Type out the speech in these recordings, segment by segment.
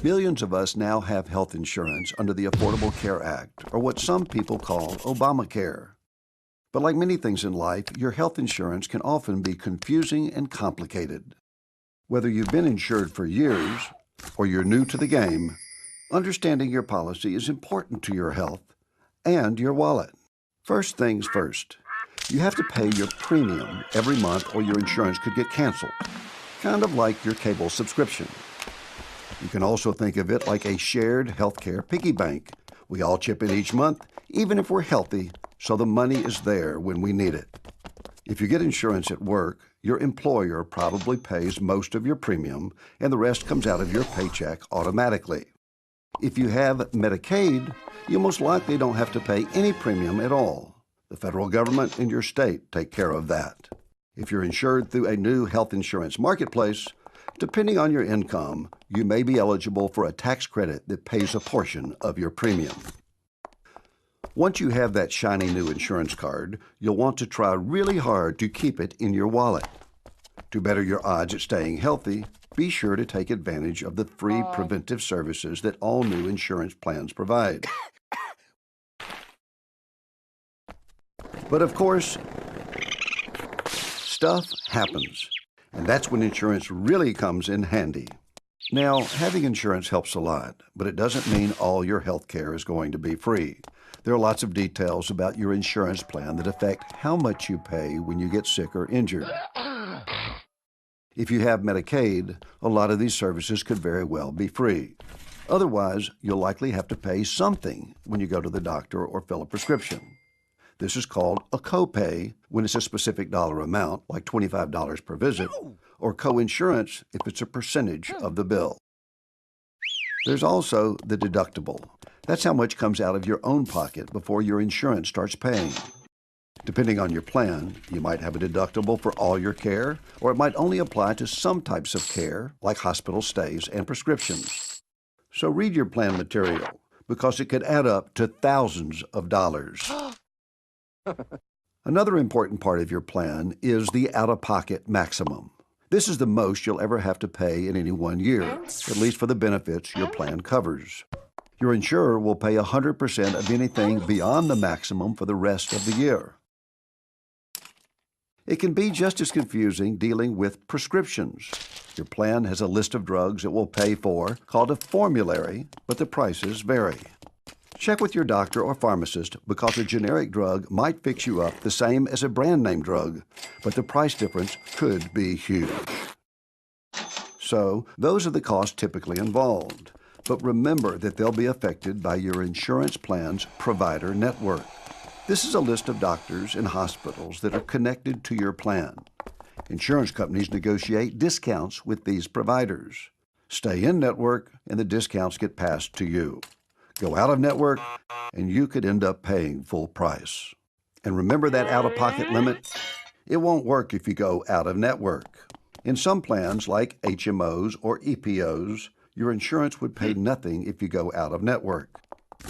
Millions of us now have health insurance under the Affordable Care Act, or what some people call Obamacare. But like many things in life, your health insurance can often be confusing and complicated. Whether you've been insured for years or you're new to the game, understanding your policy is important to your health and your wallet. First things first, you have to pay your premium every month or your insurance could get canceled, kind of like your cable subscription. You can also think of it like a shared healthcare piggy bank. We all chip in each month, even if we're healthy, so the money is there when we need it. If you get insurance at work, your employer probably pays most of your premium and the rest comes out of your paycheck automatically. If you have Medicaid, you most likely don't have to pay any premium at all. The federal government and your state take care of that. If you're insured through a new health insurance marketplace, depending on your income, you may be eligible for a tax credit that pays a portion of your premium. Once you have that shiny new insurance card, you'll want to try really hard to keep it in your wallet. To better your odds at staying healthy, be sure to take advantage of the free preventive services that all new insurance plans provide. But of course, stuff happens, and that's when insurance really comes in handy. Now, having insurance helps a lot, but it doesn't mean all your health care is going to be free. There are lots of details about your insurance plan that affect how much you pay when you get sick or injured. If you have Medicaid, a lot of these services could very well be free. Otherwise, you'll likely have to pay something when you go to the doctor or fill a prescription. This is called a copay when it's a specific dollar amount, like $25 per visit, or coinsurance if it's a percentage of the bill. There's also the deductible. That's how much comes out of your own pocket before your insurance starts paying. Depending on your plan, you might have a deductible for all your care, or it might only apply to some types of care, like hospital stays and prescriptions. So read your plan material, because it could add up to thousands of dollars. Another important part of your plan is the out-of-pocket maximum. This is the most you'll ever have to pay in any 1 year, at least for the benefits your plan covers. Your insurer will pay 100% of anything beyond the maximum for the rest of the year. It can be just as confusing dealing with prescriptions. Your plan has a list of drugs it will pay for, called a formulary, but the prices vary. Check with your doctor or pharmacist because a generic drug might fix you up the same as a brand name drug, but the price difference could be huge. So, those are the costs typically involved. But remember that they'll be affected by your insurance plan's provider network. This is a list of doctors and hospitals that are connected to your plan. Insurance companies negotiate discounts with these providers. Stay in network and the discounts get passed to you. Go out of network and you could end up paying full price. And remember that out-of-pocket limit? It won't work if you go out of network. In some plans like HMOs or EPOs, your insurance would pay nothing if you go out of network.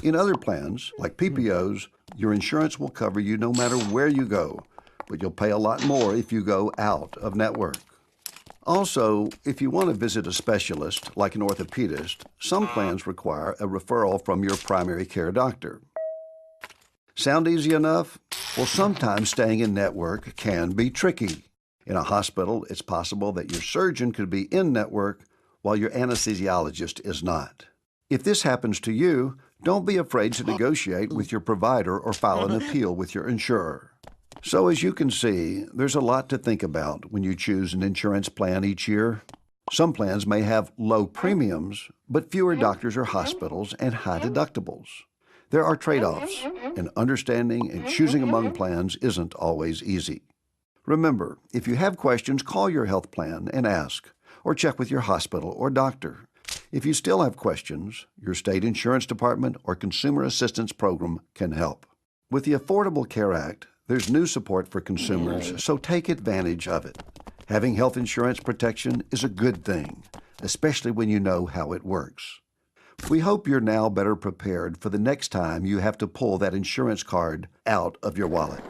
In other plans, like PPOs, your insurance will cover you no matter where you go, but you'll pay a lot more if you go out of network. Also, if you want to visit a specialist, like an orthopedist, some plans require a referral from your primary care doctor. Sound easy enough? Well, sometimes staying in network can be tricky. In a hospital, it's possible that your surgeon could be in network while your anesthesiologist is not. If this happens to you, don't be afraid to negotiate with your provider or file an appeal with your insurer. So as you can see, there's a lot to think about when you choose an insurance plan each year. Some plans may have low premiums, but fewer doctors or hospitals and high deductibles. There are trade-offs, and understanding and choosing among plans isn't always easy. Remember, if you have questions, call your health plan and ask, or check with your hospital or doctor. If you still have questions, your state insurance department or consumer assistance program can help. With the Affordable Care Act, there's new support for consumers, so take advantage of it. Having health insurance protection is a good thing, especially when you know how it works. We hope you're now better prepared for the next time you have to pull that insurance card out of your wallet.